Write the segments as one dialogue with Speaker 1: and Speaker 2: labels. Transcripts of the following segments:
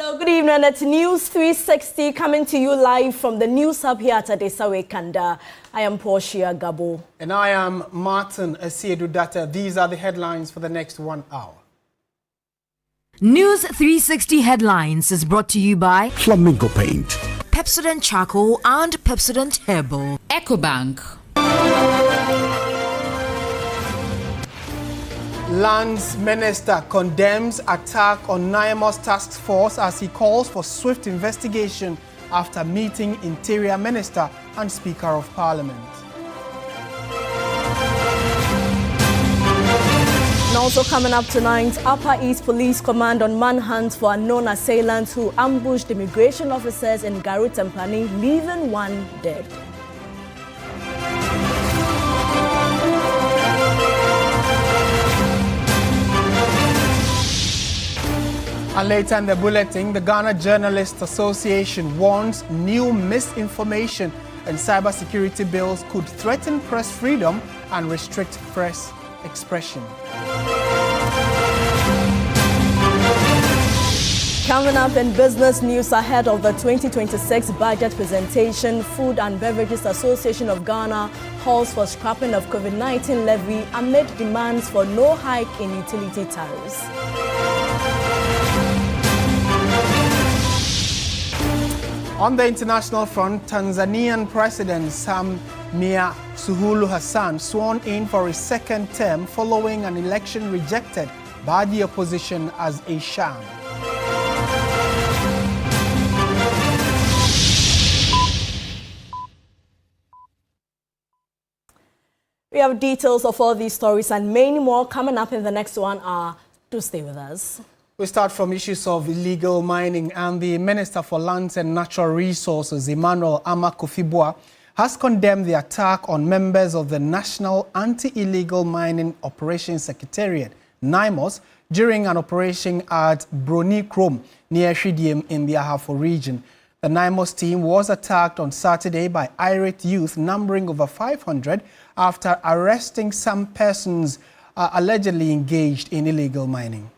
Speaker 1: Hello, good evening. It's News 360 coming to you live from the News Hub here at Adesawe Kanda. I am Portia Gabor.
Speaker 2: And I am Martin Asiedu-Dartey. These are the headlines for the next 1 hour.
Speaker 3: News 360 headlines is brought to you by
Speaker 4: Flamingo Paint,
Speaker 3: Pepsodent Charcoal and Pepsodent Herbal,
Speaker 5: EcoBank.
Speaker 2: Lands Minister condemns attack on Naimos task force as he calls for swift investigation after meeting Interior Minister and Speaker of Parliament.
Speaker 1: And also coming up tonight, Upper East Police Command on manhunt for unknown assailants who ambushed immigration officers in Garu Tempani, leaving one dead.
Speaker 2: And later in the bulletin, the Ghana Journalists Association warns new misinformation and cybersecurity bills could threaten press freedom and restrict press expression.
Speaker 1: Coming up in business news ahead of the 2026 budget presentation, Food and Beverages Association of Ghana calls for scrapping of COVID-19 levy amid demands for no hike in utility tariffs.
Speaker 2: On the international front, Tanzanian President Samia Suluhu Hassan sworn in for his second term following an election rejected by the opposition as a sham.
Speaker 1: We have details of all these stories and many more coming up in the next 1 hour. Do stay with us.
Speaker 2: We start from issues of illegal mining, and the Minister for Lands and Natural Resources, Emmanuel Kofi-Boah, has condemned the attack on members of the National Anti-Illegal Mining Operations Secretariat, NIMOS, during an operation at Broni Krom near Shidiem in the Ahafo region. The NIMOS team was attacked on Saturday by irate youth numbering over 500 after arresting some persons allegedly engaged in illegal mining.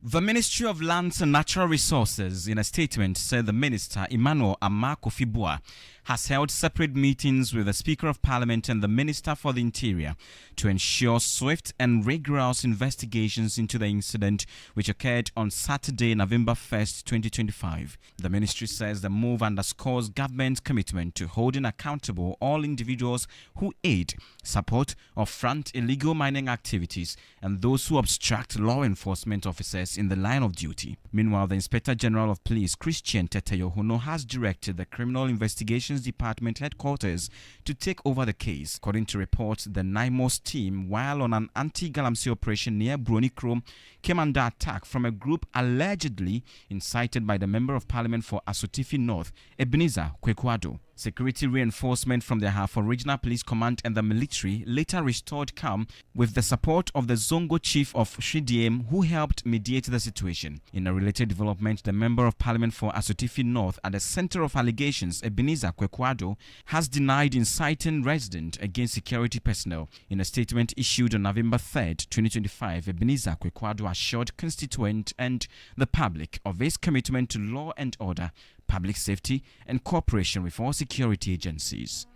Speaker 6: The Ministry of Lands and Natural Resources, in a statement, said the Minister, Emmanuel Kofi-Boah, has held separate meetings with the Speaker of Parliament and the Minister for the Interior to ensure swift and rigorous investigations into the incident which occurred on Saturday, November 1st, 2025. The ministry says the move underscores government's commitment to holding accountable all individuals who aid, support, or front illegal mining activities and those who obstruct law enforcement officers in the line of duty. Meanwhile, the Inspector General of Police, Christian Teteyohono, has directed the Criminal Investigations Department headquarters to take over the case. According to reports, the NIMOS team, while on an anti-Galamsey operation near Broni Krom, came under attack from a group allegedly incited by the Member of Parliament for Asutifi North, Ebenezer Kwekuado. Security reinforcement from the Ahafo Regional Police Command and the military later restored calm with the support of the Zongo Chief of Shidiem, who helped mediate the situation. In a related development, the Member of Parliament for Asutifi North, at the center of allegations, Ebenezer Kwekuado, has denied inciting resident against security personnel. In a statement issued on November 3rd, 2025, Ebenezer Kwekuado assured constituents and the public of his commitment to law and order, public safety, and cooperation with all security agencies.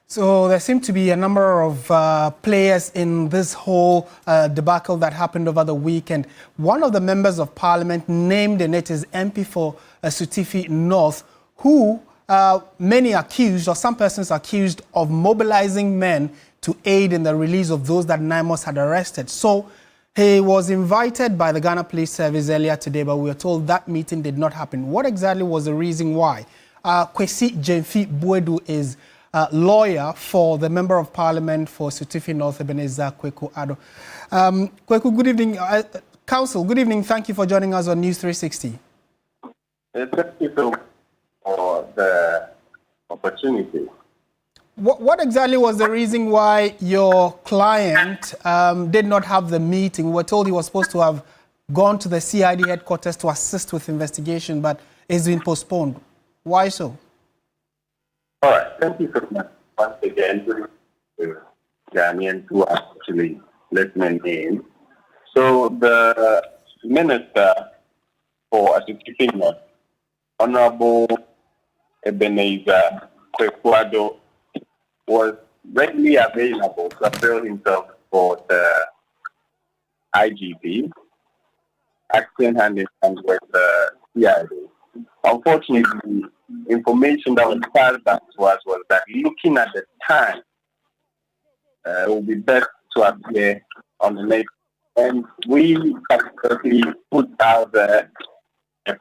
Speaker 2: So there seem to be a number of players in this whole debacle that happened over the weekend. One of the members of Parliament named in it is MP for Asutifi North, who many accused, or some persons accused, of mobilizing men to aid in the release of those that NIMOS had arrested. So he was invited by the Ghana Police Service earlier today, but we were told that meeting did not happen. What exactly was the reason why? Kwesi Jemfi Buedu is a lawyer for the Member of Parliament for Asutifi North, Ebenezer Kwekuado. Kweku, good evening. Council, good evening. Thank you for joining us on News 360.
Speaker 7: Thank you for the opportunity.
Speaker 2: What exactly was the reason why your client did not have the meeting? We were told he was supposed to have gone to the CID headquarters to assist with investigation, but it's been postponed. Why so?
Speaker 7: All right. Thank you so much once again to Ghanaians who are actually listening in. So the Minister for Asiedu-Dartey, Honorable Ebenezer Kwekuado, was readily available to avail himself for the IGP, acting hand in hand with the CID. Unfortunately, information that was passed back to us was that looking at the time, it would be best to appear on the next. And we particularly put out a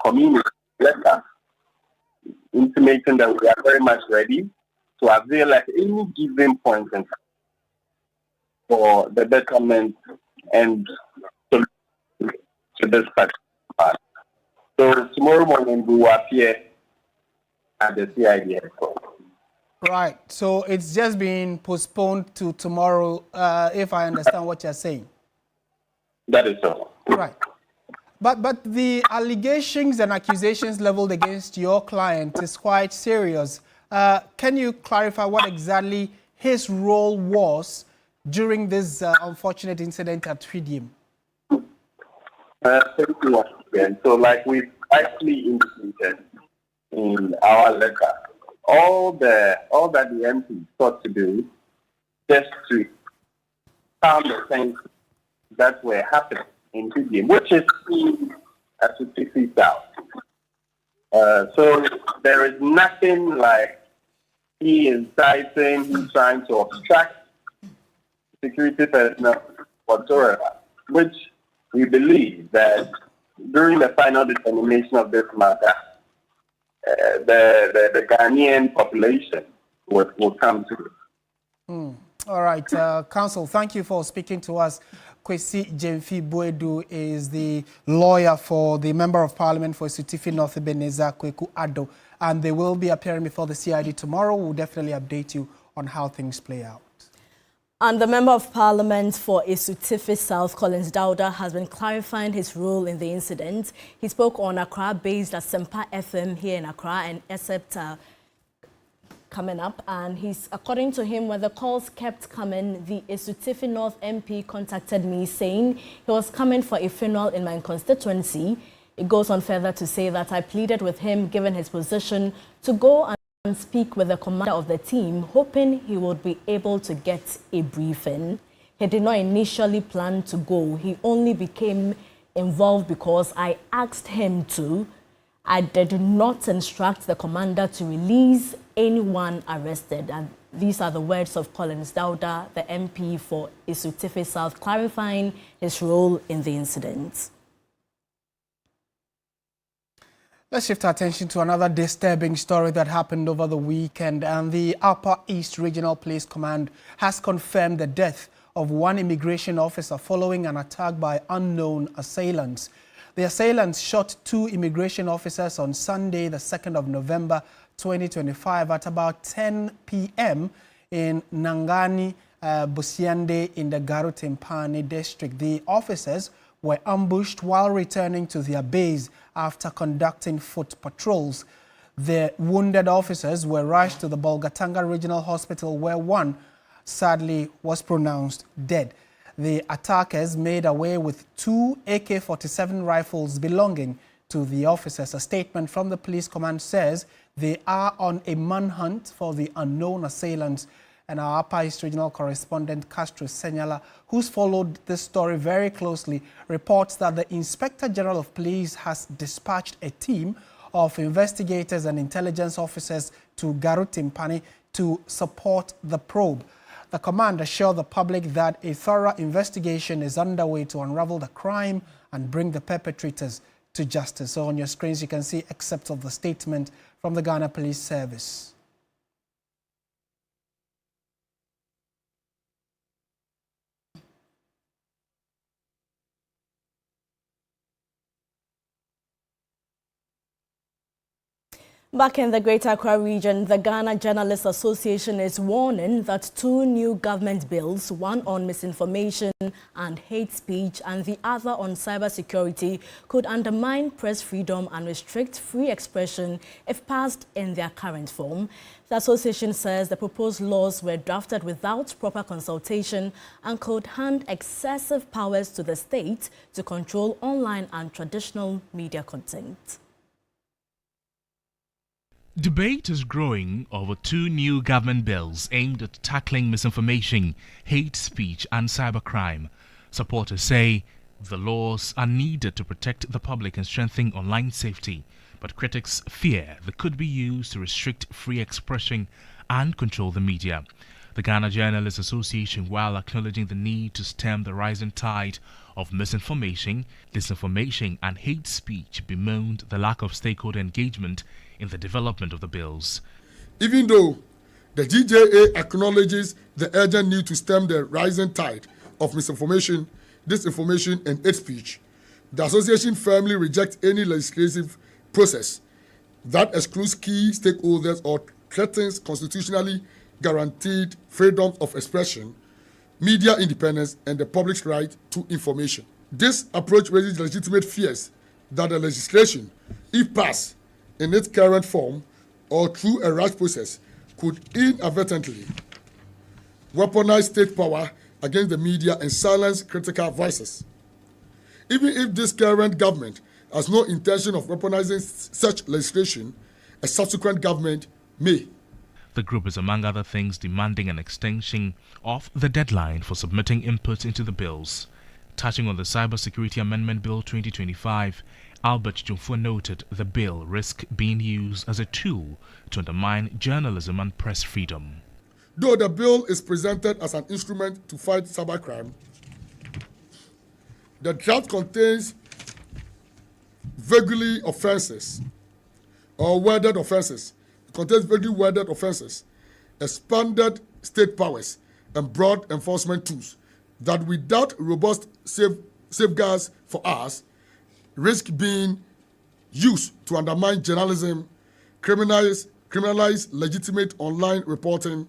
Speaker 7: community letter intimating that we are very much ready to avail at any given point in time for the betterment and to this particular part. So tomorrow morning we will appear at the CID headquarters.
Speaker 2: Right. So it's just been postponed to tomorrow, if I understand what you're saying.
Speaker 7: That is so.
Speaker 2: Right. But the allegations and accusations leveled against your client is quite serious. Can you clarify what exactly his role was during this unfortunate incident at Tridium?
Speaker 7: Thank you once again. So like we've actually indicated in our letter, all that the MP sought to do just to calm the things that were happening in Tridium, which is seen as a 60 South. So there is nothing like he inciting, he's trying to obstruct security personnel whatsoever, which we believe that during the final determination of this matter, the Ghanaian population will come to.
Speaker 2: All right, Counsel, thank you for speaking to us. Kwesi Jemfi Boedu is the lawyer for the Member of Parliament for Asiedu-Dartey North, Ebenezer Kwekuado, and they will be appearing before the CID tomorrow. We'll definitely update you on how things play out.
Speaker 1: And the Member of Parliament for Asiedu-Dartey South, Collins Dauda, has been clarifying his role in the incident. He spoke on Accra-based at Sempa FM here in Accra and Except coming up, and according to him, when the calls kept coming, the Asiedu-Dartey North MP contacted me saying he was coming for a funeral in my constituency. It goes on further to say that I pleaded with him, given his position, to go and speak with the commander of the team, hoping he would be able to get a briefing. He did not initially plan to go. He only became involved because I asked him to. I did not instruct the commander to release anyone arrested. And these are the words of Collins Dauda, the MP for Asiedu-Dartey South, clarifying his role in the incident.
Speaker 2: Let's shift our attention to another disturbing story that happened over the weekend, and the Upper East Regional Police Command has confirmed the death of one immigration officer following an attack by unknown assailants. The assailants shot two immigration officers on Sunday, the 2nd of November 2025 at about 10 p.m. in Nangani, Busiande in the Garu-Timpani district. The officers were ambushed while returning to their base after conducting foot patrols. The wounded officers were rushed to the Bolgatanga Regional Hospital, where one sadly was pronounced dead. The attackers made away with two AK-47 rifles belonging to the officers. A statement from the police command says they are on a manhunt for the unknown assailants. And our Upper East Regional correspondent Castro Senyala, who's followed this story very closely, reports that the Inspector General of Police has dispatched a team of investigators and intelligence officers to Garu-Timpani to support the probe. The command assured the public that a thorough investigation is underway to unravel the crime and bring the perpetrators to justice. So on your screens, you can see excerpts of the statement from the Ghana Police Service.
Speaker 1: Back in the Greater Accra region, the Ghana Journalists Association is warning that two new government bills, one on misinformation and hate speech and the other on cybersecurity, could undermine press freedom and restrict free expression if passed in their current form. The association says the proposed laws were drafted without proper consultation and could hand excessive powers to the state to control online and traditional media content.
Speaker 4: Debate is growing over two new government bills aimed at tackling misinformation, hate speech and cybercrime. Supporters say the laws are needed to protect the public and strengthen online safety, but critics fear they could be used to restrict free expression and control the media. The Ghana Journalists Association, while acknowledging the need to stem the rising tide of misinformation, disinformation and hate speech, bemoaned the lack of stakeholder engagement in the development of the bills.
Speaker 5: Even though the GJA acknowledges the urgent need to stem the rising tide of misinformation, disinformation and hate speech, the association firmly rejects any legislative process that excludes key stakeholders or threatens constitutionally guaranteed freedom of expression, media independence and the public's right to information. This approach raises legitimate fears that the legislation, if passed in its current form or through a rash process, could inadvertently weaponize state power against the media and silence critical voices. Even if this current government has no intention of weaponizing such legislation, a subsequent government may.
Speaker 4: The group is, among other things, demanding an extension of the deadline for submitting inputs into the bills. Touching on the Cybersecurity Amendment Bill 2025, Albert Jumfo noted the bill risks being used as a tool to undermine journalism and press freedom.
Speaker 5: Though the bill is presented as an instrument to fight cybercrime, the draft contains vaguely offenses or worded offenses. It contains vaguely worded offenses, expanded state powers, and broad enforcement tools that, without robust safeguards for us, risk being used to undermine journalism, criminalize legitimate online reporting,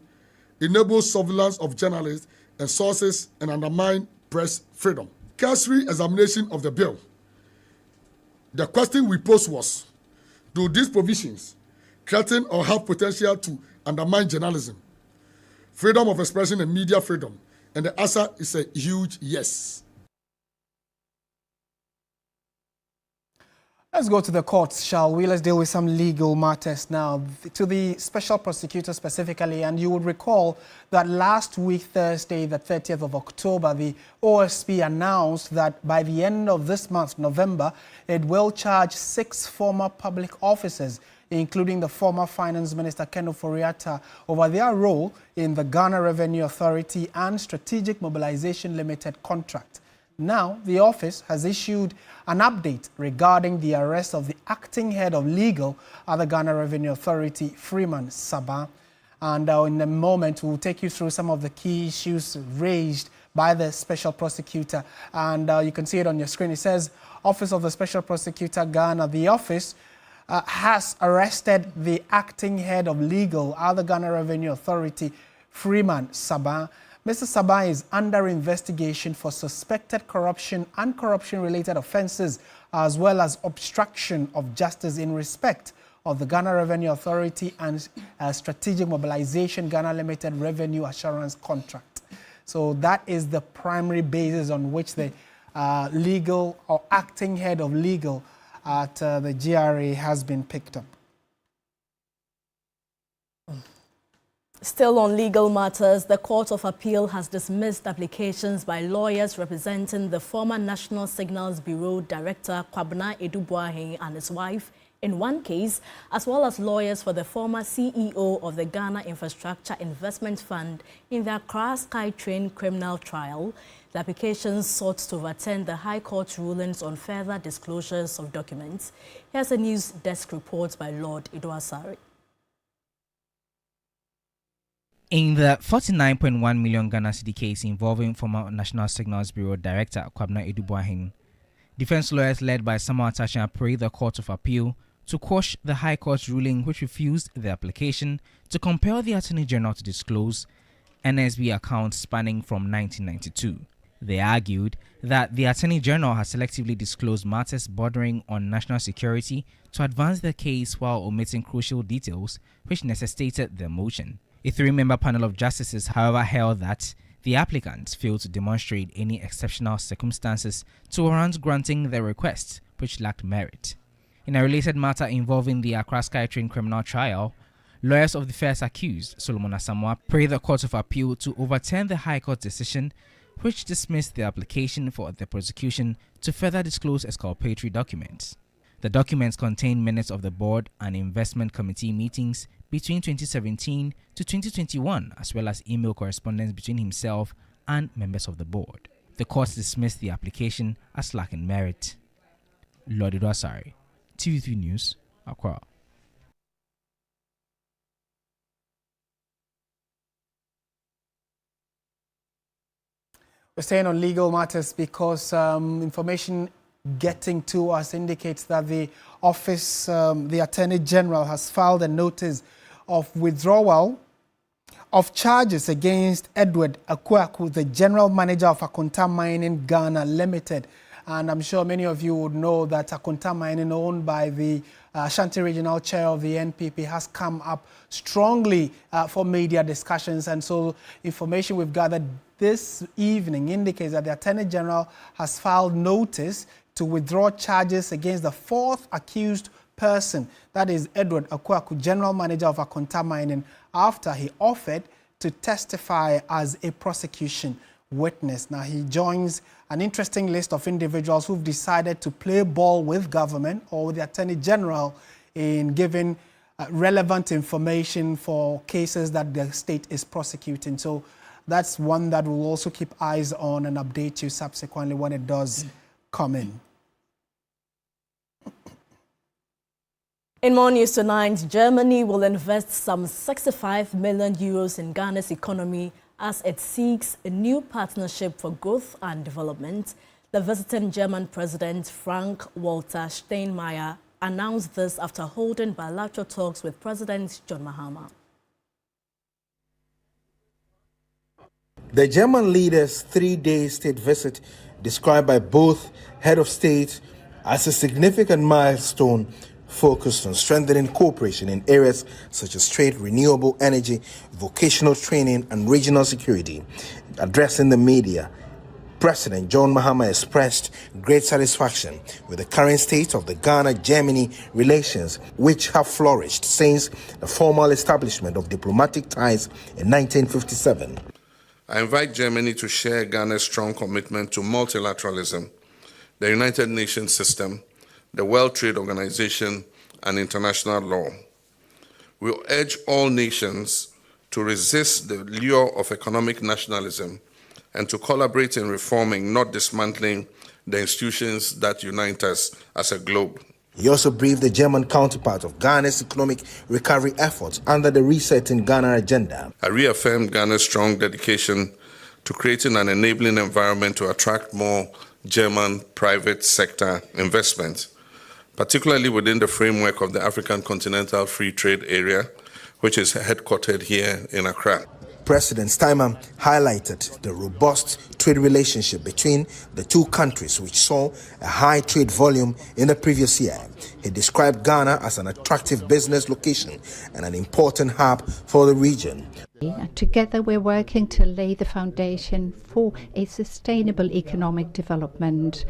Speaker 5: enable surveillance of journalists and sources, and undermine press freedom. Cursory examination of the bill. The question we posed was, do these provisions threaten or have potential to undermine journalism, freedom of expression and media freedom? And the answer is a huge yes.
Speaker 2: Let's go to the courts, shall we? Let's deal with some legal matters now. To the special prosecutor specifically, and you would recall that last week, Thursday, the 30th of October, the OSP announced that by the end of this month, November, it will charge 6 former public officers, including the former Finance Minister Ken Ofori-Atta, over their role in the Ghana Revenue Authority and Strategic Mobilization Limited contract. Now, the office has issued an update regarding the arrest of the acting head of legal at the Ghana Revenue Authority, Freeman Sabah. And in a moment, we'll take you through some of the key issues raised by the special prosecutor. And you can see it on your screen. It says, Office of the Special Prosecutor, Ghana. The office has arrested the acting head of legal at the Ghana Revenue Authority, Freeman Sabah. Mr. Sabah is under investigation for suspected corruption and corruption-related offences, as well as obstruction of justice in respect of the Ghana Revenue Authority and Strategic Mobilization Ghana Limited Revenue Assurance Contract. So that is the primary basis on which the legal or acting head of legal at the GRA has been picked up.
Speaker 1: Still on legal matters, the Court of Appeal has dismissed applications by lawyers representing the former National Signals Bureau Director Kwabena Edubuahin and his wife in one case, as well as lawyers for the former CEO of the Ghana Infrastructure Investment Fund in their Accra SkyTrain criminal trial. The applications sought to overturn the High Court rulings on further disclosures of documents. Here's a news desk report by Lord Idoasari.
Speaker 8: In the 49.1 million Ghana cedi case involving former National Signals Bureau Director Kwabena Edubuahin, defense lawyers led by Samuel Tashan Apri, the Court of Appeal, to quash the High Court's ruling which refused the application to compel the Attorney General to disclose NSB accounts spanning from 1992. They argued that the Attorney General has selectively disclosed matters bordering on national security to advance their case while omitting crucial details which necessitated their motion. A three-member panel of justices, however, held that the applicants failed to demonstrate any exceptional circumstances to warrant granting their request, which lacked merit. In a related matter involving the Accra SkyTrain criminal trial, lawyers of the first accused, Solomon Asamoah, prayed the Court of Appeal to overturn the High Court decision which dismissed the application for the prosecution to further disclose exculpatory documents. The documents contain minutes of the board and investment committee meetings between 2017 to 2021, as well as email correspondence between himself and members of the board. The court dismissed the application as lacking merit. Lord Asari, TV3 News, Accra.
Speaker 2: We're staying on legal matters because information getting to us indicates that the office, the Attorney General, has filed a notice of withdrawal of charges against Edward Akwaku, the General Manager of Akonta Mining Ghana Limited. And I'm sure many of you would know that Akonta Mining, owned by the Ashanti Regional Chair of the NPP, has come up strongly for media discussions. And so information we've gathered this evening indicates that the Attorney General has filed notice to withdraw charges against the fourth accused person, that is Edward Akwaku, General Manager of Akonta Mining, after he offered to testify as a prosecution witness. Now, he joins an interesting list of individuals who've decided to play ball with government or with the Attorney General in giving relevant information for cases that the state is prosecuting. So that's one that we'll also keep eyes on and update you subsequently when it does come in.
Speaker 1: In more news tonight, Germany will invest some 65 million euros in Ghana's economy as it seeks a new partnership for growth and development. The visiting German President Frank-Walter Steinmeier announced this after holding bilateral talks with President John Mahama.
Speaker 9: The German leader's three-day state visit, described by both head of state as a significant milestone, focused on strengthening cooperation in areas such as trade, renewable energy, vocational training, and regional security. Addressing the media, President John Mahama expressed great satisfaction with the current state of the Ghana-Germany relations, which have flourished since the formal establishment of diplomatic ties in 1957.
Speaker 10: I invite Germany to share Ghana's strong commitment to multilateralism, the United Nations system, the World Trade Organization, and international law. We will urge all nations to resist the lure of economic nationalism and to collaborate in reforming, not dismantling, the institutions that unite us as a globe.
Speaker 9: He also briefed the German counterpart of Ghana's economic recovery efforts under the Reset in Ghana agenda.
Speaker 10: I reaffirmed Ghana's strong dedication to creating an enabling environment to attract more German private sector investment, particularly within the framework of the African Continental Free Trade Area, which is headquartered here in Accra.
Speaker 9: President Steinmeier highlighted the robust trade relationship between the two countries, which saw a high trade volume in the previous year. He described Ghana as an attractive business location and an important hub for the region.
Speaker 11: Together we're working to lay the foundation for a sustainable economic development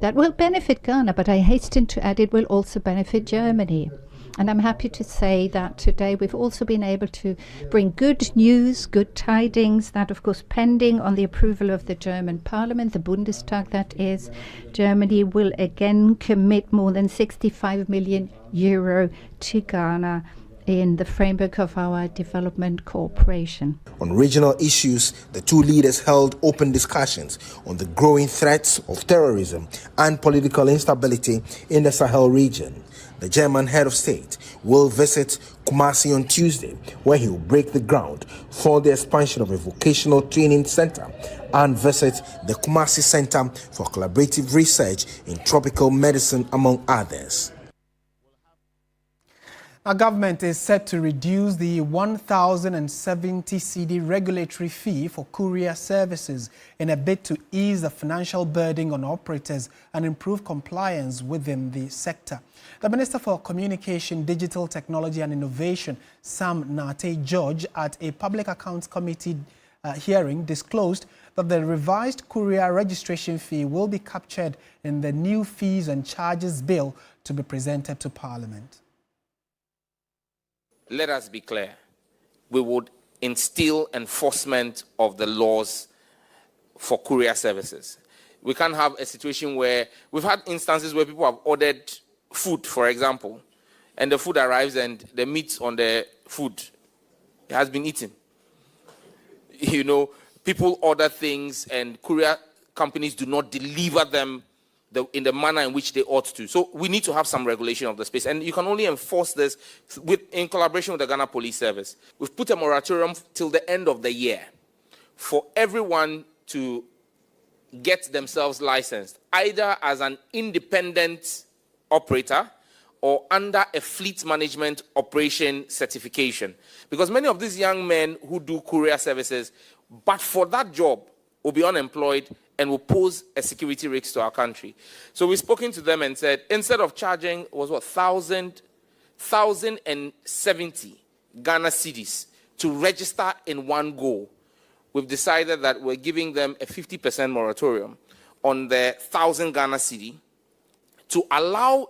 Speaker 11: that will benefit Ghana, but I hasten to add it will also benefit Germany. And I'm happy to say that today we've also been able to bring good news, good tidings, that of course pending on the approval of the German Parliament, the Bundestag that is, Germany will again commit more than 65 million euro to Ghana in the framework of our development cooperation.
Speaker 9: On regional issues, the two leaders held open discussions on the growing threats of terrorism and political instability in the Sahel region. The German head of state will visit Kumasi on Tuesday, where he will break the ground for the expansion of a vocational training center and visit the Kumasi Center for Collaborative Research in Tropical Medicine, among others.
Speaker 2: Our government is set to reduce the 1,070 CD regulatory fee for courier services in a bid to ease the financial burden on operators and improve compliance within the sector. The Minister for Communication, Digital Technology and Innovation, Sam Nartey George, at a Public Accounts Committee hearing disclosed that the revised courier registration fee will be captured in the new fees and charges bill to be presented to Parliament.
Speaker 12: Let us be clear, we would instill enforcement of the laws for courier services. We can't have a situation where we've had instances where people have ordered food, for example, and the food arrives and the meat on the food has been eaten. You know, people order things and courier companies do not deliver them in the manner in which they ought to. So we need to have some regulation of the space. And you can only enforce this in collaboration with the Ghana Police Service. We've put a moratorium till the end of the year for everyone to get themselves licensed, either as an independent operator or under a fleet management operation certification. Because many of these young men who do courier services, but for that job, will be unemployed and will pose a security risk to our country. So we've spoken to them and said, instead of charging, 1,070 Ghana cedis to register in one go, we've decided that we're giving them a 50% moratorium on the 1,000 Ghana cedi to allow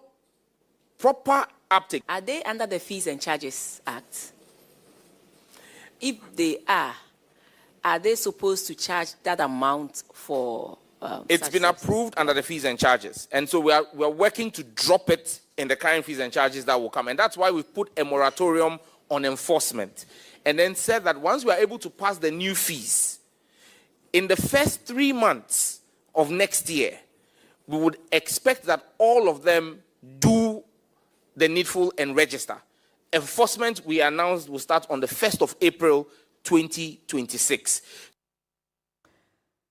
Speaker 12: proper uptake.
Speaker 13: Are they under the Fees and Charges Act? If they are they supposed to charge that amount for
Speaker 12: it's been approved under the fees and charges, and so we are working to drop it in the current fees and charges that will come, and that's why we've put a moratorium on enforcement, and then said that once we are able to pass the new fees in the first 3 months of next year, we would expect that all of them do the needful and register. Enforcement, we announced, will start on the 1st of April 2026.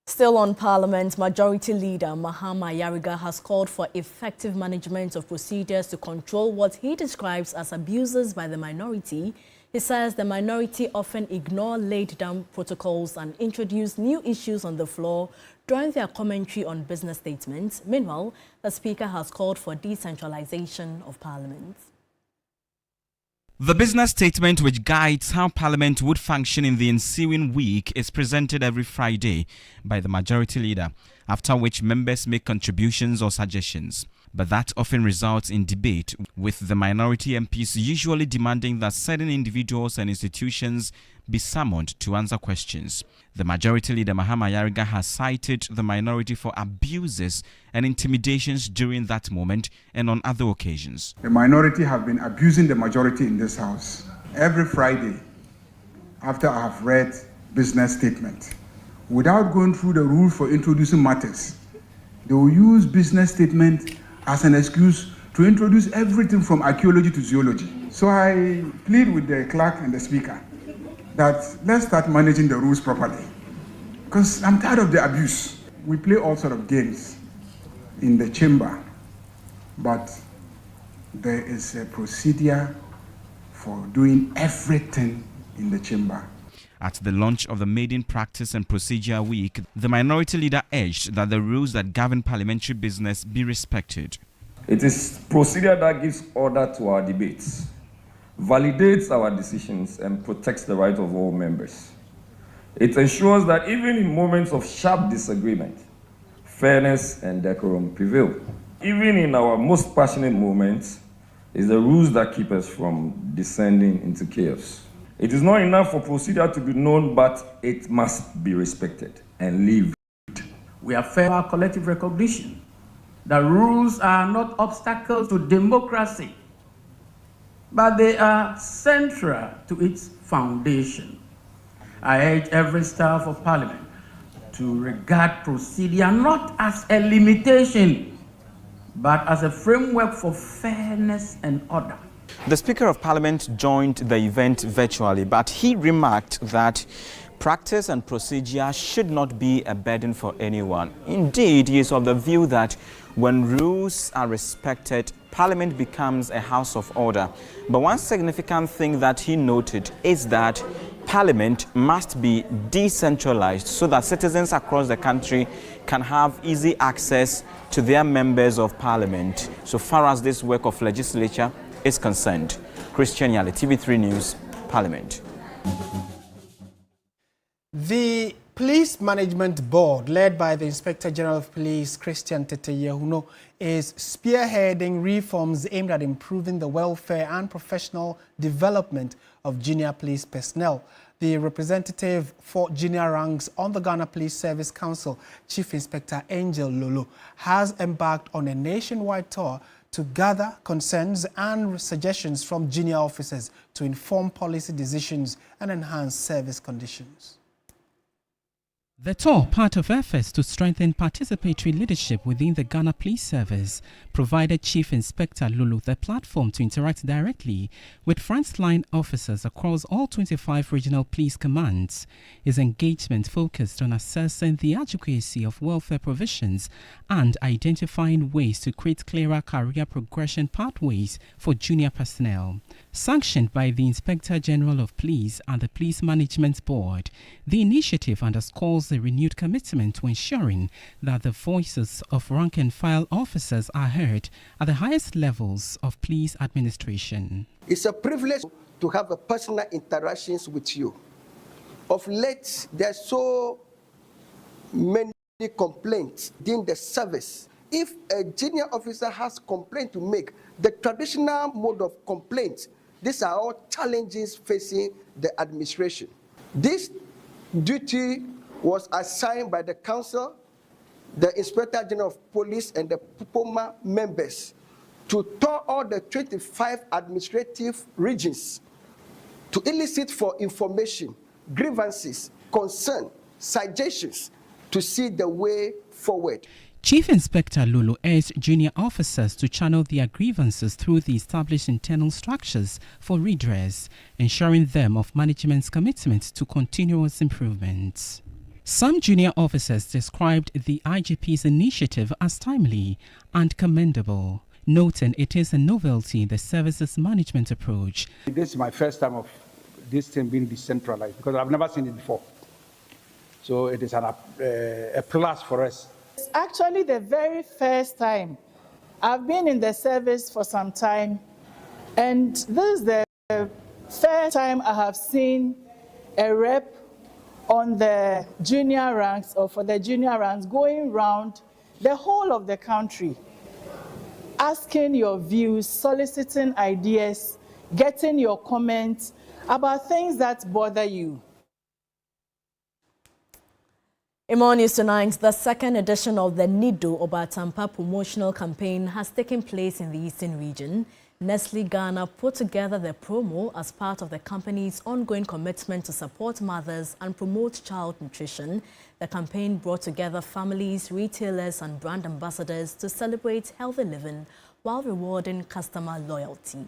Speaker 1: Still on Parliament, Majority Leader Mahama Yariga has called for effective management of procedures to control what he describes as abuses by the minority. He says the minority often ignore laid-down protocols and introduce new issues on the floor during their commentary on business statements. Meanwhile, the Speaker has called for decentralization of Parliament.
Speaker 6: The business statement, which guides how Parliament would function in the ensuing week, is presented every Friday by the Majority Leader, after which members make contributions or suggestions. But that often results in debate, with the minority MPs usually demanding that certain individuals and institutions be summoned to answer questions. The Majority Leader Mahama Yariga has cited the minority for abuses and intimidations during that moment and on other occasions.
Speaker 14: The minority have been abusing the majority in this House. Every Friday, after I have read business statement, without going through the rules for introducing matters, they will use business statement as an excuse to introduce everything from archaeology to zoology. So I plead with the clerk and the speaker that let's start managing the rules properly, because I'm tired of the abuse. We play all sorts of games in the chamber, but there is a procedure for doing everything in the chamber.
Speaker 6: At the launch of the Maiden Practice and Procedure Week, the Minority Leader urged that the rules that govern parliamentary business be respected.
Speaker 15: It is procedure that gives order to our debates, validates our decisions, and protects the right of all members. It ensures that even in moments of sharp disagreement, fairness and decorum prevail. Even in our most passionate moments, it's the rules that keep us from descending into chaos. It is not enough for procedure to be known, but it must be respected and lived.
Speaker 16: We affirm our collective recognition that rules are not obstacles to democracy, but they are central to its foundation. I urge every staff of Parliament to regard procedure not as a limitation, but as a framework for fairness and order.
Speaker 6: The Speaker of Parliament joined the event virtually, but he remarked that practice and procedure should not be a burden for anyone. Indeed, he is of the view that when rules are respected, Parliament becomes a house of order. But one significant thing that he noted is that Parliament must be decentralized so that citizens across the country can have easy access to their members of Parliament, so far as this work of legislature is concerned. Christian Yale, TV3 News, Parliament.
Speaker 2: The Police Management Board, led by the Inspector General of Police, Christian Teteyehuno, is spearheading reforms aimed at improving the welfare and professional development of junior police personnel. The representative for junior ranks on the Ghana Police Service Council, Chief Inspector Angel Lolo, has embarked on a nationwide tour to gather concerns and suggestions from junior officers to inform policy decisions and enhance service conditions.
Speaker 17: The tour, part of efforts to strengthen participatory leadership within the Ghana Police Service, provided Chief Inspector Lulu the platform to interact directly with frontline officers across all 25 regional police commands. His engagement focused on assessing the adequacy of welfare provisions and identifying ways to create clearer career progression pathways for junior personnel. Sanctioned by the Inspector General of Police and the Police Management Board, the initiative underscores the renewed commitment to ensuring that the voices of rank-and-file officers are heard at the highest levels of police administration.
Speaker 18: It's a privilege to have a personal interactions with you. Of late, there's so many complaints in the service. If a junior officer has complaint to make, the traditional mode of complaint, these are all challenges facing the administration. This duty was assigned by the Council, the Inspector General of Police, and the POMA members to tour all the 25 administrative regions to elicit for information, grievances, concern, suggestions to see the way forward.
Speaker 17: Chief Inspector Lulu urged junior officers to channel their grievances through the established internal structures for redress, ensuring them of management's commitment to continuous improvements. Some junior officers described the IGP's initiative as timely and commendable, noting it is a novelty in the service's management approach.
Speaker 14: This is my first time of this thing being decentralized because I've never seen it before. So it is a plus for us.
Speaker 19: It's actually the very first time. I've been in the service for some time, and this is the first time I have seen a rep on the junior ranks or for the junior ranks going around the whole of the country, asking your views, soliciting ideas, getting your comments about things that bother you.
Speaker 1: In more news tonight, the second edition of the Nido Obatampa promotional campaign has taken place in the Eastern region. Nestle Ghana put together the promo as part of the company's ongoing commitment to support mothers and promote child nutrition. The campaign brought together families, retailers and brand ambassadors to celebrate healthy living while rewarding customer loyalty.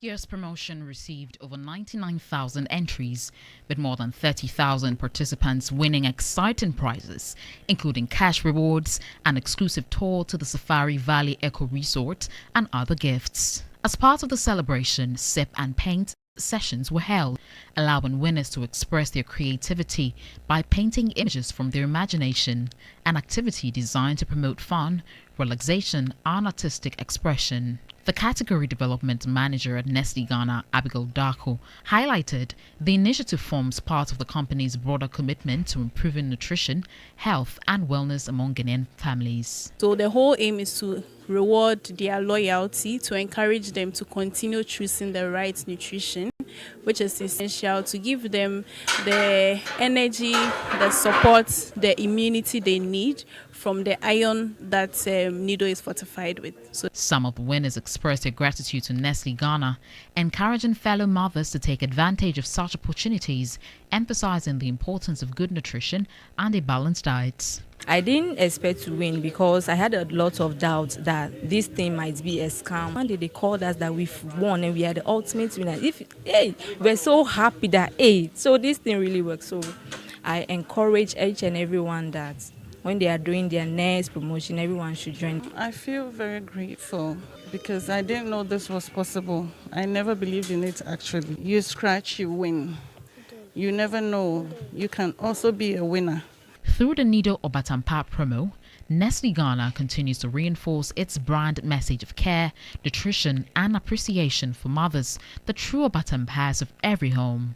Speaker 20: Year's promotion received over 99,000 entries, with more than 30,000 participants winning exciting prizes, including cash rewards, an exclusive tour to the Safari Valley Eco Resort, and other gifts. As part of the celebration, sip and paint sessions were held, allowing winners to express their creativity by painting images from their imagination, an activity designed to promote fun, relaxation, and artistic expression. The category development manager at Nestle Ghana, Asiedu-Dartey, highlighted the initiative forms part of the company's broader commitment to improving nutrition, health, and wellness among Ghanaian families.
Speaker 21: So the whole aim is to reward their loyalty, to encourage them to continue choosing the right nutrition, which is essential to give them the energy, the support, the immunity they need from the iron that Nido is fortified with. So
Speaker 20: some of the winners expressed their gratitude to Nestle Ghana, encouraging fellow mothers to take advantage of such opportunities, emphasizing the importance of good nutrition and a balanced diet.
Speaker 3: I didn't expect to win because I had a lot of doubts that this thing might be a scam. One day they called us that we've won and we are the ultimate winner. We're so happy that so this thing really works. So I encourage each and everyone that when they are doing their next promotion, everyone should join.
Speaker 22: I feel very grateful because I didn't know this was possible. I never believed in it actually. You scratch, you win. You never know. You can also be a winner.
Speaker 20: Through the Nido Obatampa promo, Nestle Ghana continues to reinforce its brand message of care, nutrition, and appreciation for mothers, the true Obatampas of every home.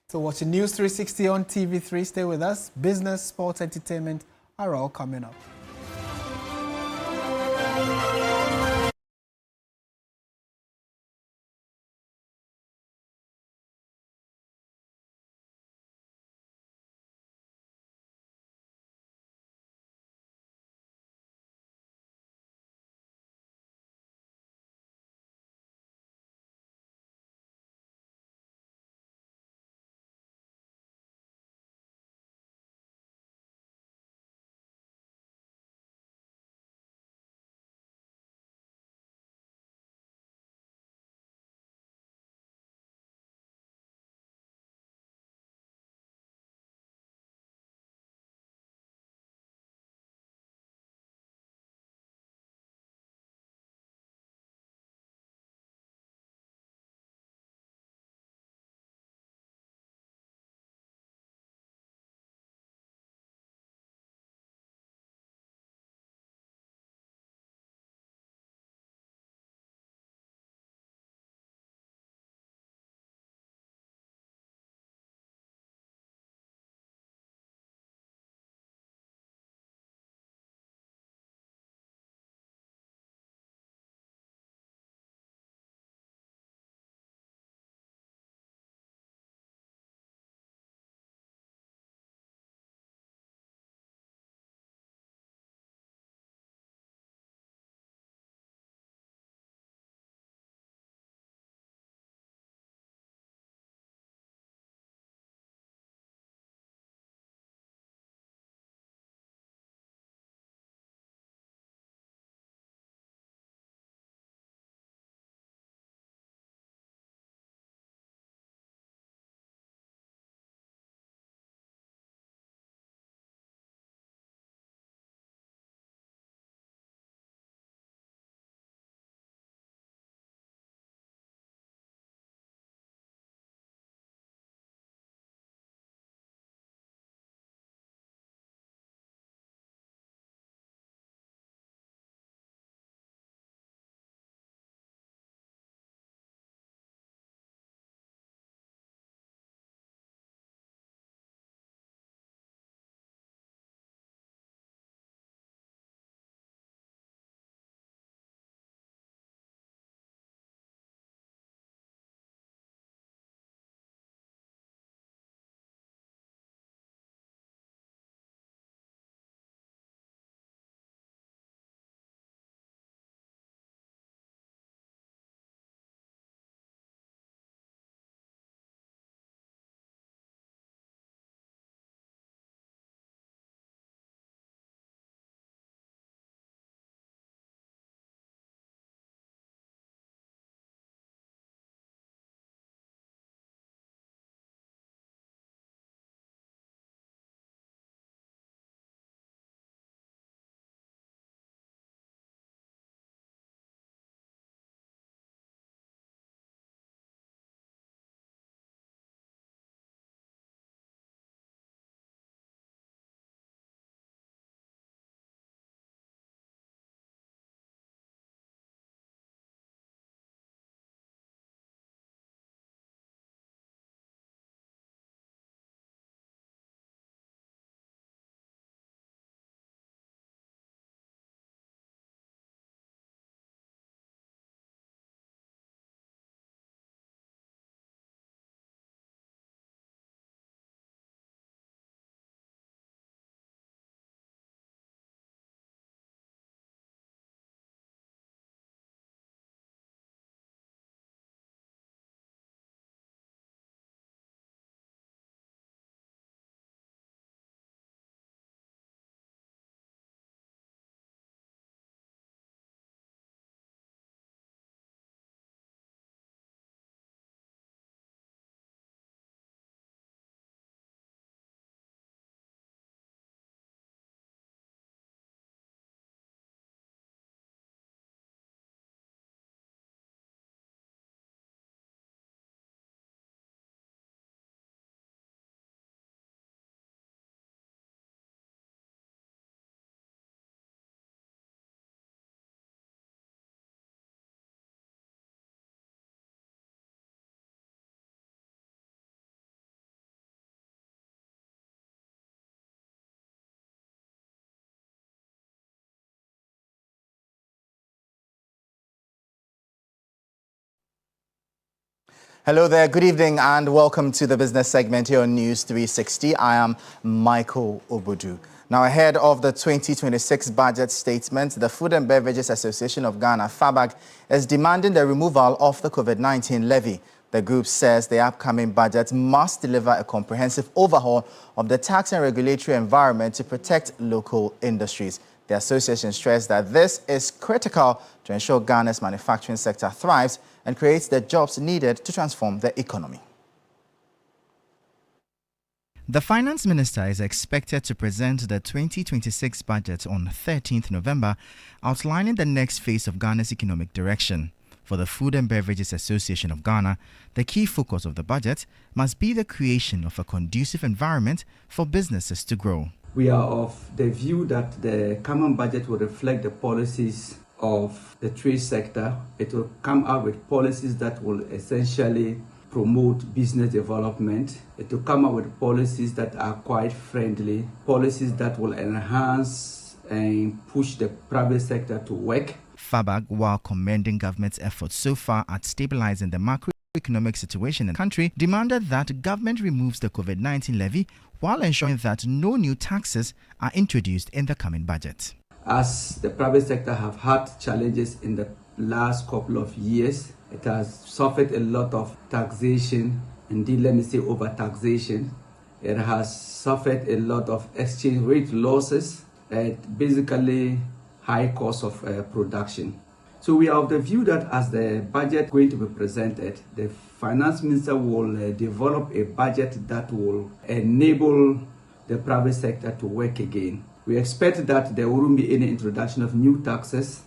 Speaker 2: So watching News 360 on TV3. Stay with us. Business, sports, entertainment are all coming up.
Speaker 4: Hello there, good evening and welcome to the business segment here on News 360. I am Michael Obudu. Now, ahead of the 2026 budget statement, the Food and Beverages Association of Ghana, FABAG, is demanding the removal of the COVID-19 levy. The group says the upcoming budget must deliver a comprehensive overhaul of the tax and regulatory environment to protect local industries. The association stressed that this is critical to ensure Ghana's manufacturing sector thrives and creates the jobs needed to transform the economy. The Finance Minister is expected to present the 2026 budget on 13th November, outlining the next phase of Ghana's economic direction. For the Food and Beverages Association of Ghana, the key focus of the budget must be the creation of a conducive environment for businesses to grow.
Speaker 7: We are of the view that the common budget will reflect the policies of the trade sector. It will come out with policies that will essentially promote business development. It will come out with policies that are quite friendly, policies that will enhance and push the private sector to work.
Speaker 4: FABAG, while commending government's efforts so far at stabilizing the macroeconomic situation in the country, demanded that government removes the COVID-19 levy while ensuring that no new taxes are introduced in the coming budget.
Speaker 7: As the private sector have had challenges in the last couple of years, it has suffered a lot of taxation, indeed let me say over-taxation. It has suffered a lot of exchange rate losses and basically high cost of production. So we are of the view that as the budget is going to be presented, the finance minister will develop a budget that will enable the private sector to work again. We expect that there won't be any introduction of new taxes.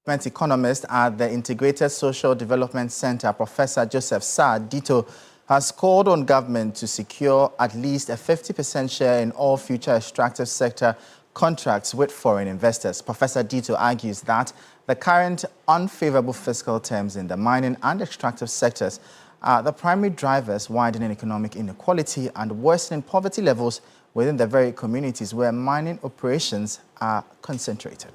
Speaker 4: Economist at the Integrated Social Development Center, Professor Joseph Dito, has called on government to secure at least a 50% share in all future extractive sector contracts with foreign investors. Professor Dito argues that the current unfavorable fiscal terms in the mining and extractive sectors are the primary drivers widening economic inequality and worsening poverty levels within the very communities where mining operations are concentrated.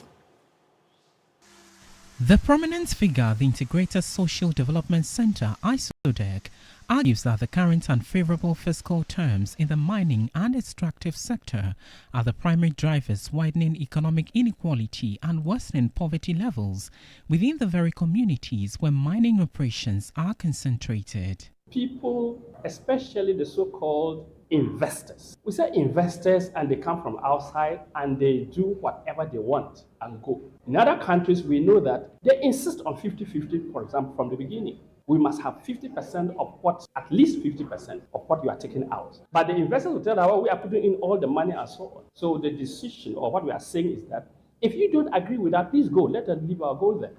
Speaker 17: The prominent figure at the Integrated Social Development Center, Asiedu-Dartey, argues that the current unfavorable fiscal terms in the mining and extractive sector are the primary drivers widening economic inequality and worsening poverty levels within the very communities where mining operations are concentrated.
Speaker 23: People, especially the so-called investors. We say investors and they come from outside and they do whatever they want and go. In other countries, we know that they insist on 50-50, for example, from the beginning. We must have 50% of what, at least 50% of what you are taking out. But the investors will tell us, well, we are putting in all the money and so on. So the decision or what we are saying is that if you don't agree with that, please go. Let us leave our goal there.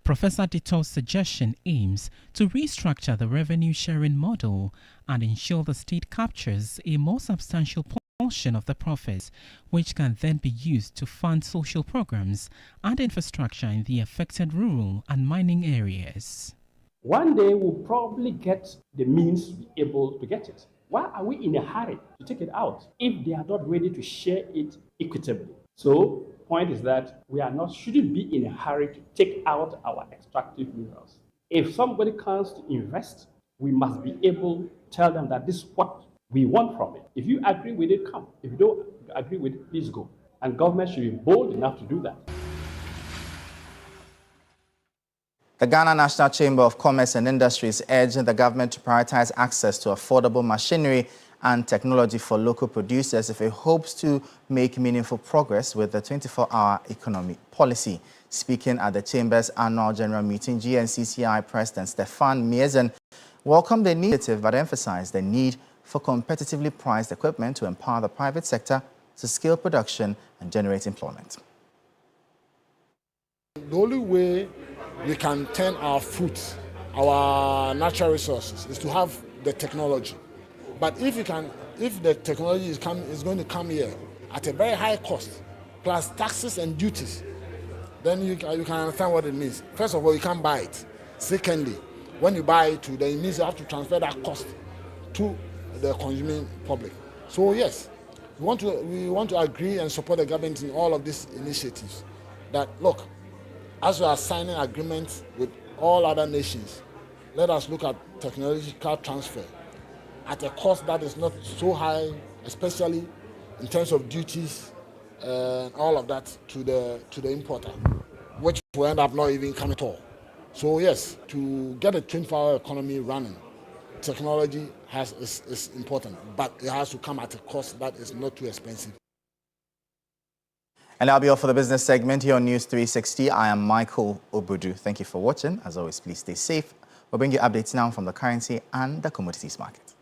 Speaker 17: Professor Dito's suggestion aims to restructure the revenue sharing model and ensure the state captures a more substantial portion of the profits, which can then be used to fund social programs and infrastructure in the affected rural and mining areas.
Speaker 23: One day we'll probably get the means to be able to get it. Why are we in a hurry to take it out if they are not ready to share it equitably? So, point is that we shouldn't be in a hurry to take out our extractive minerals. If somebody comes to invest, we must be able to tell them that this is what we want from it. If you agree with it, come. If you don't agree with it, please go. And government should be bold enough to do that.
Speaker 4: The Ghana National Chamber of Commerce and Industry is urging the government to prioritize access to affordable machinery and technology for local producers if it hopes to make meaningful progress with the 24-hour economy policy. Speaking at the Chamber's annual general meeting, GNCCI President Stefan Miezen welcomed the initiative but emphasized the need for competitively priced equipment to empower the private sector to scale production and generate employment.
Speaker 24: The only way we can turn our food, our natural resources, is to have the technology. But if the technology is going to come here at a very high cost, plus taxes and duties, then you can understand what it means. First of all, you can't buy it. Secondly, when you buy it, then it means you have to transfer that cost to the consuming public. So yes, we want to agree and support the government in all of these initiatives. That look, as we are signing agreements with all other nations, let us look at technological transfer at a cost that is not so high, especially in terms of duties and all of that to the importer, which will end up not even coming at all. So yes, to get a 24-hour economy running, technology is important, but it has to come at a cost that is not too expensive.
Speaker 4: And that'll be all for the business segment here on News 360. I am Michael Obudu. Thank you for watching. As always, please stay safe. We'll bring you updates now from the currency and the commodities market.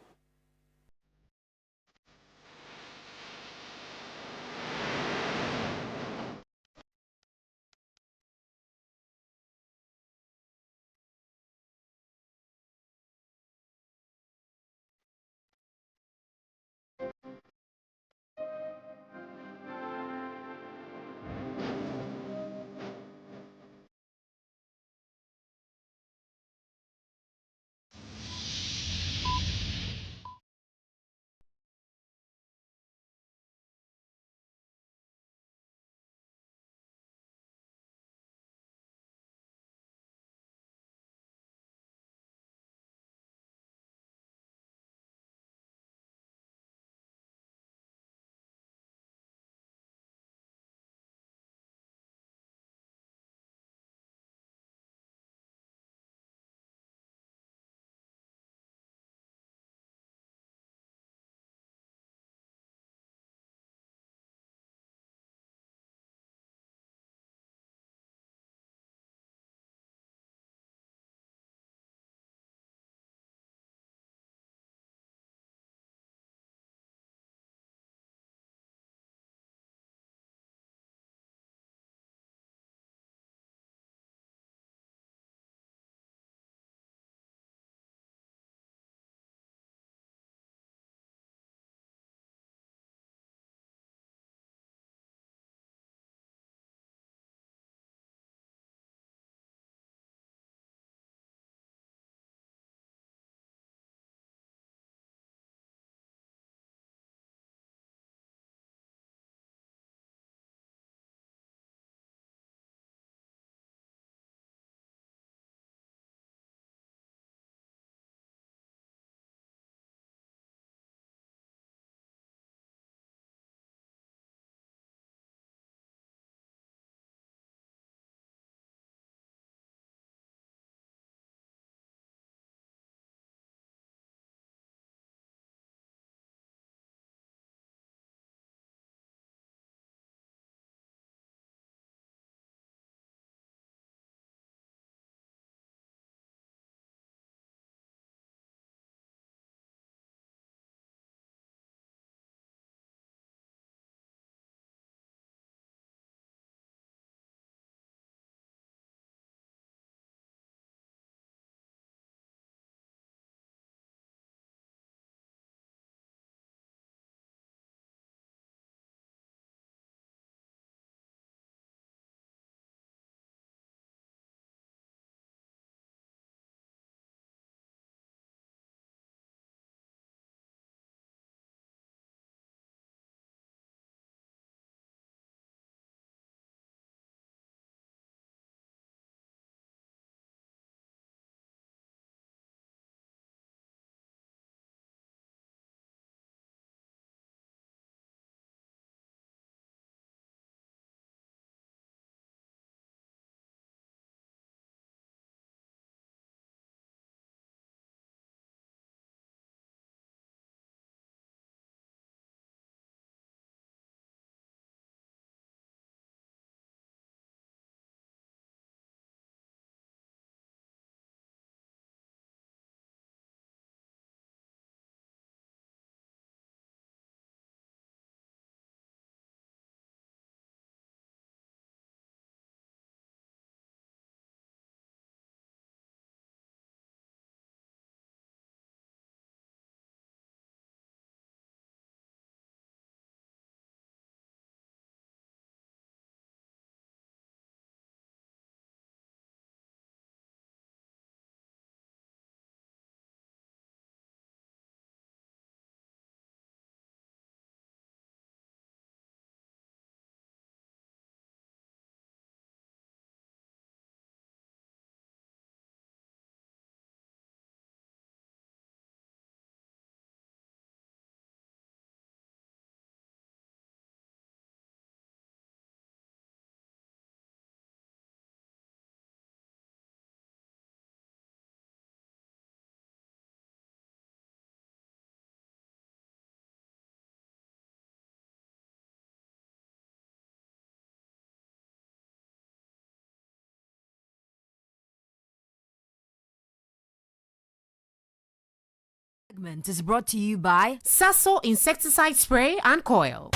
Speaker 5: segment is brought to you by Sasso Insecticide Spray and Coil.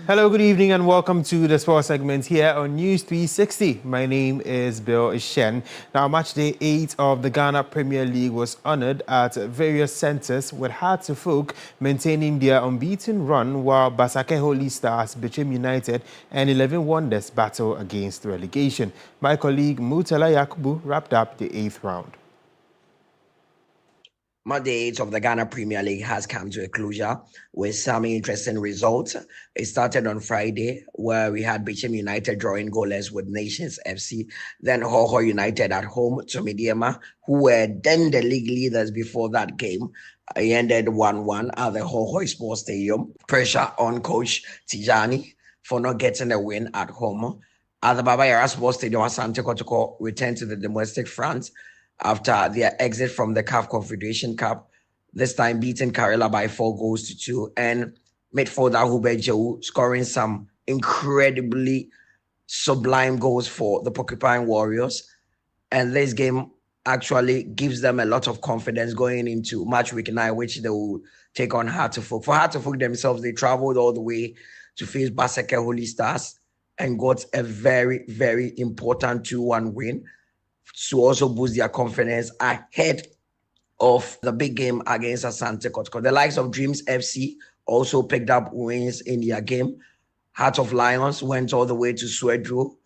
Speaker 8: Hello, good evening, and welcome to the sports segment here on News 360. My name is Bill Ishen. Now, match day 8 of the Ghana Premier League was honored at various centres, with Hearts of Oak maintaining their unbeaten run, while Basake Holy Stars, Bichim United, and 11 Wonders battle against relegation. My colleague Mutala Yakubu wrapped up the 8th round.
Speaker 10: Match day 8 of the Ghana Premier League has come to a closure with some interesting results. It started on Friday, where we had Bichim United drawing goalless with Nations FC. Then Hoho United at home to Midiama, who were then the league leaders before that game. It ended 1-1 at the Hoho Sports Stadium. Pressure on coach Tijani for not getting a win at home. At the Baba Yara Sports Stadium, Asante Kotoko returned to the domestic front after their exit from the CAF Confederation Cup, this time beating Karela by 4-2, and midfielder Hubert Jehu scoring some incredibly sublime goals for the Porcupine Warriors. And this game actually gives them a lot of confidence going into match week 9, which they will take on Hearts of Oak. For Hearts of Oak themselves, they traveled all the way to face Basake Holy Stars and got a very, very important 2-1 win to also boost their confidence ahead of the big game against Asante Kotoko. The likes of Dreams FC also picked up wins in their game. Heart of Lions went all the way to Swedru,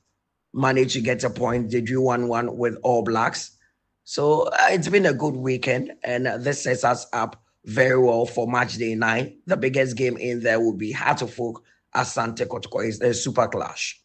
Speaker 10: managed to get a point. They drew 1-1 with All Blacks. So it's been a good weekend, and this sets us up very well for match day 9. The biggest game in there will be Heart of Oak Asante Kotoko. It's a super clash.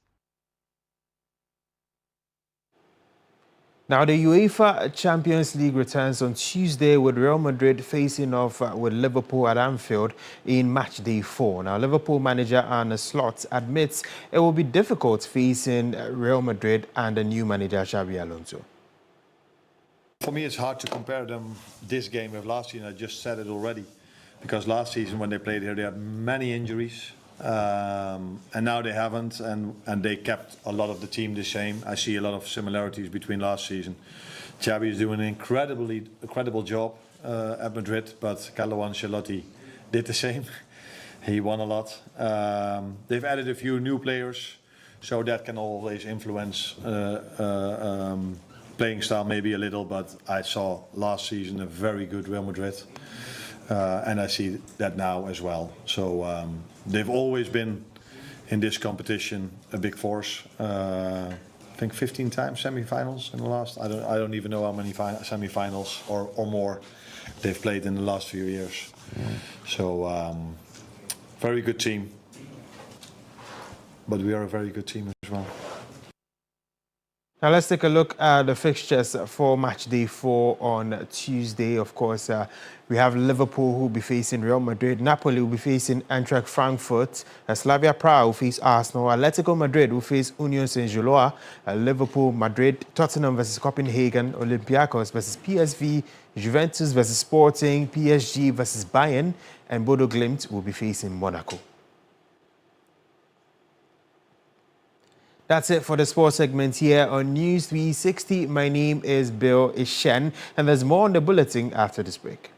Speaker 8: Now, the UEFA Champions League returns on Tuesday, with Real Madrid facing off with Liverpool at Anfield in match day 4. Now, Liverpool manager Arne Slot admits it will be difficult facing Real Madrid and the new manager Xabi Alonso.
Speaker 11: For me, it's hard to compare them this game with last season. I just said it already, because last season when they played here, they had many injuries. And now they haven't, and they kept a lot of the team the same. I see a lot of similarities between last season. Xabi is doing an incredible job at Madrid, but Carlo Ancelotti did the same. He won a lot. They've added a few new players, so that can always influence playing style maybe a little, but I saw last season a very good Real Madrid. And I see that now as well. So they've always been in this competition a big force. I think 15 times semi-finals in the last. I don't even know how many semi-finals or more they've played in the last few years. So very good team. But we are a very good team as well.
Speaker 8: Now let's take a look at the fixtures for match day 4 on Tuesday. Of course, we have Liverpool who will be facing Real Madrid. Napoli will be facing Eintracht Frankfurt. Slavia Prague will face Arsenal. Atletico Madrid will face Union Saint-Gilloise. Liverpool, Madrid, Tottenham versus Copenhagen, Olympiacos versus PSV, Juventus versus Sporting, PSG versus Bayern, and Bodo Glimt will be facing Monaco. That's it for the sports segment here on News 360. My name is Bill Ishen, and there's more on the bulletin after this break.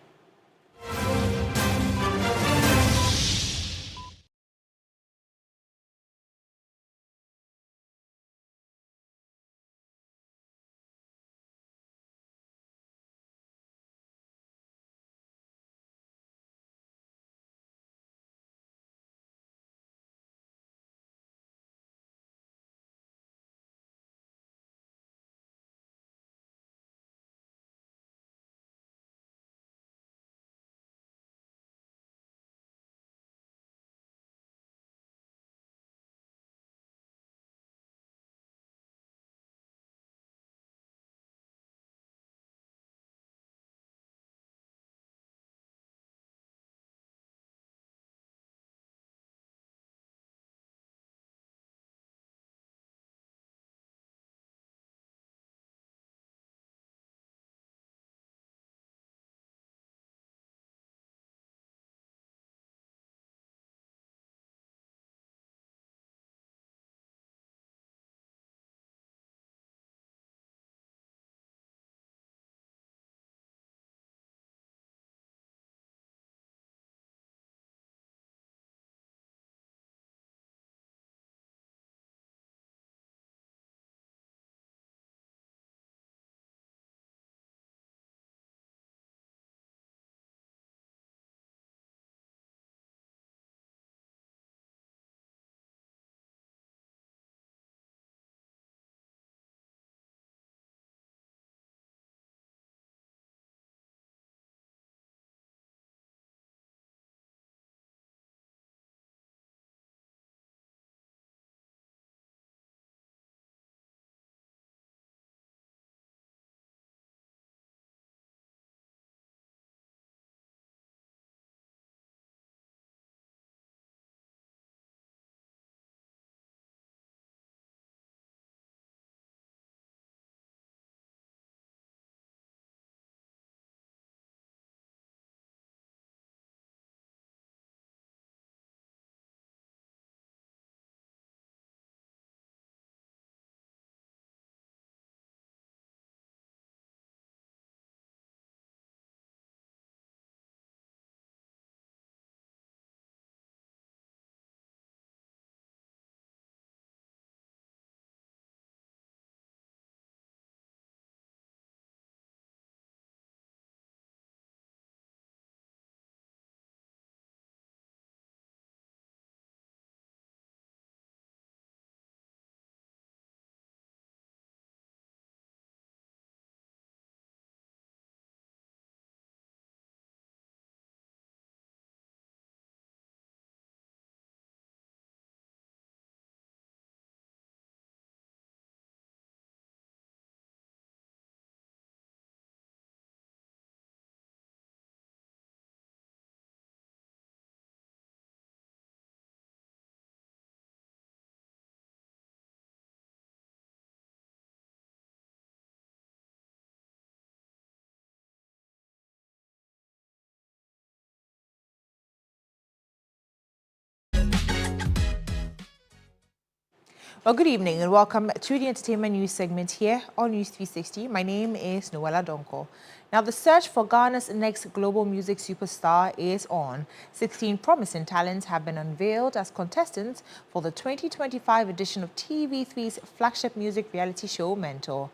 Speaker 9: Well, good evening and welcome to the entertainment news segment here on News 360. My name is Noella Donko. Now, the search for Ghana's next global music superstar is on. 16 promising talents have been unveiled as contestants for the 2025 edition of TV3's flagship music reality show, Mentor.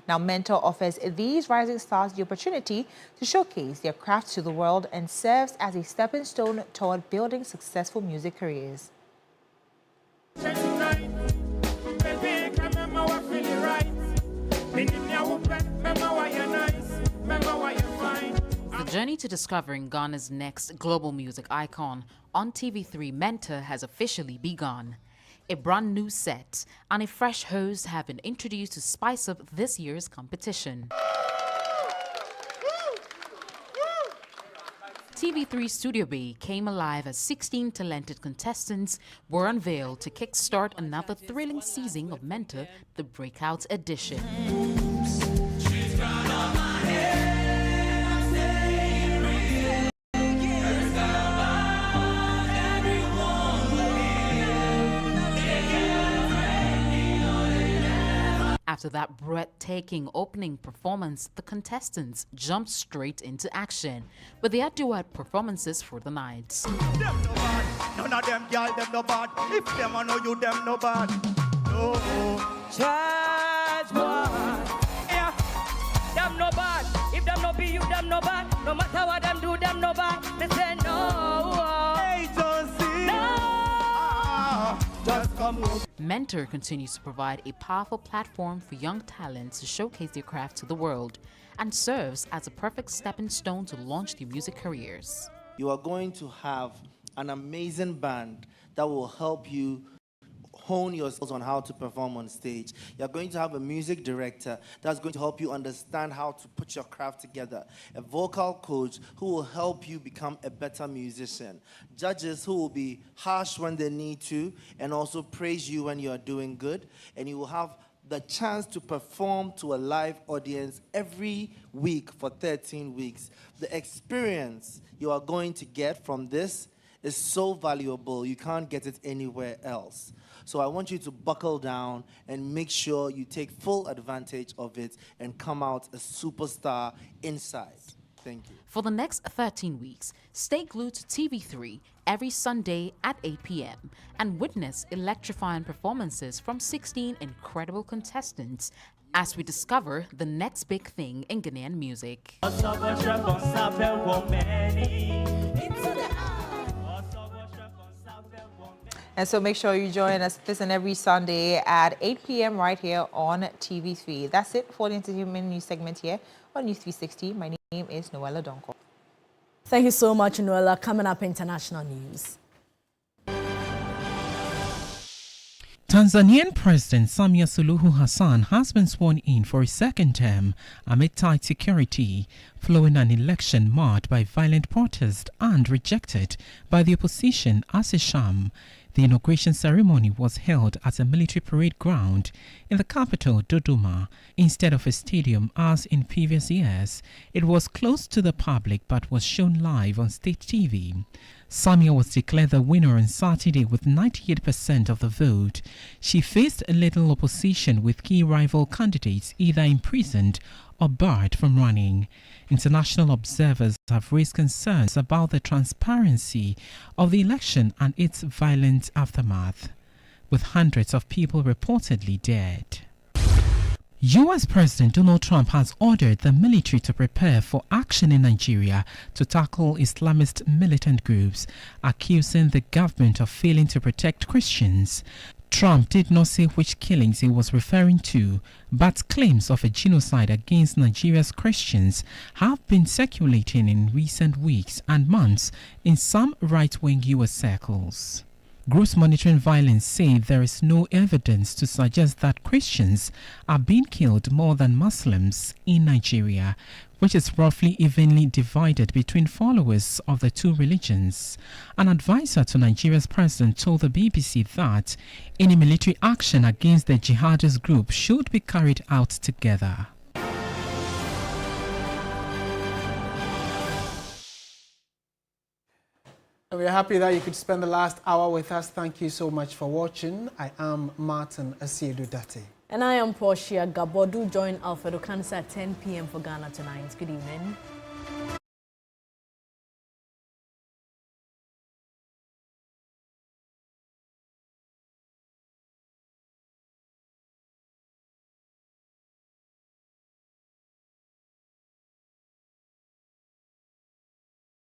Speaker 9: Now, Mentor offers these rising stars the opportunity to showcase their craft to the world and serves as a stepping stone toward building successful music careers.
Speaker 20: The journey to discovering Ghana's next global music icon on TV3 Mentor has officially begun. A brand new set and a fresh host have been introduced to spice up this year's competition. TV3 Studio Bay came alive as 16 talented contestants were unveiled to kickstart another thrilling season of Mentor, the Breakout Edition. After that breathtaking opening performance, the contestants jumped straight into action with their duet performances for the night.
Speaker 12: None of them girl, them no bad. If them I know you, them no bad. No, charge one. Yeah, them no bad. If them no be you, them no bad. No matter what them do, them no bad. They say no. Hey, don't see. No. Just come on.
Speaker 20: Mentor continues to provide a powerful platform for young talents to showcase their craft to the world and serves as a perfect stepping stone to launch their music careers.
Speaker 13: You are going to have an amazing band that will help you hone your skills on how to perform on stage. You're going to have a music director that's going to help you understand how to put your craft together. A vocal coach who will help you become a better musician. Judges who will be harsh when they need to and also praise you when you are doing good. And you will have the chance to perform to a live audience every week for 13 weeks. The experience you are going to get from this is so valuable, you can't get it anywhere else. So I want you to buckle down and make sure you take full advantage of it and come out a superstar inside. Thank you.
Speaker 20: For the next 13 weeks, stay glued to TV3 every Sunday at 8 p.m. and witness electrifying performances from 16 incredible contestants as we discover the next big thing in Ghanaian music.
Speaker 9: And so make sure you join us this and every Sunday at 8 p.m. right here on TV3. That's it for the entertainment news segment here on News 360. My name is Noella Donko.
Speaker 1: Thank you so much, Noella. Coming up, international news.
Speaker 17: Tanzanian President Samia Suluhu Hassan has been sworn in for a second term amid tight security, following an election marred by violent protest and rejected by the opposition as a sham. The inauguration ceremony was held at a military parade ground in the capital, Dodoma, instead of a stadium as in previous years. It was closed to the public but was shown live on state TV. Samia was declared the winner on Saturday with 98% of the vote. She faced a little opposition with key rival candidates either imprisoned or barred from running. International observers have raised concerns about the transparency of the election and its violent aftermath, with hundreds of people reportedly dead. U.S. President Donald Trump has ordered the military to prepare for action in Nigeria to tackle Islamist militant groups, accusing the government of failing to protect Christians. Trump did not say which killings he was referring to, but claims of a genocide against Nigeria's Christians have been circulating in recent weeks and months in some right-wing U.S. circles. Groups monitoring violence say there is no evidence to suggest that Christians are being killed more than Muslims in Nigeria, which is roughly evenly divided between followers of the two religions. An advisor to Nigeria's president told the BBC that any military action against the jihadist group should be carried out together.
Speaker 2: And we're happy that you could spend the last hour with us. Thank you so much for watching. I am Martin Asiedu-Dartey.
Speaker 1: And I am Portia Gabor. Do join Alfredo Cancer at 10 p.m. for Ghana Tonight. Good evening.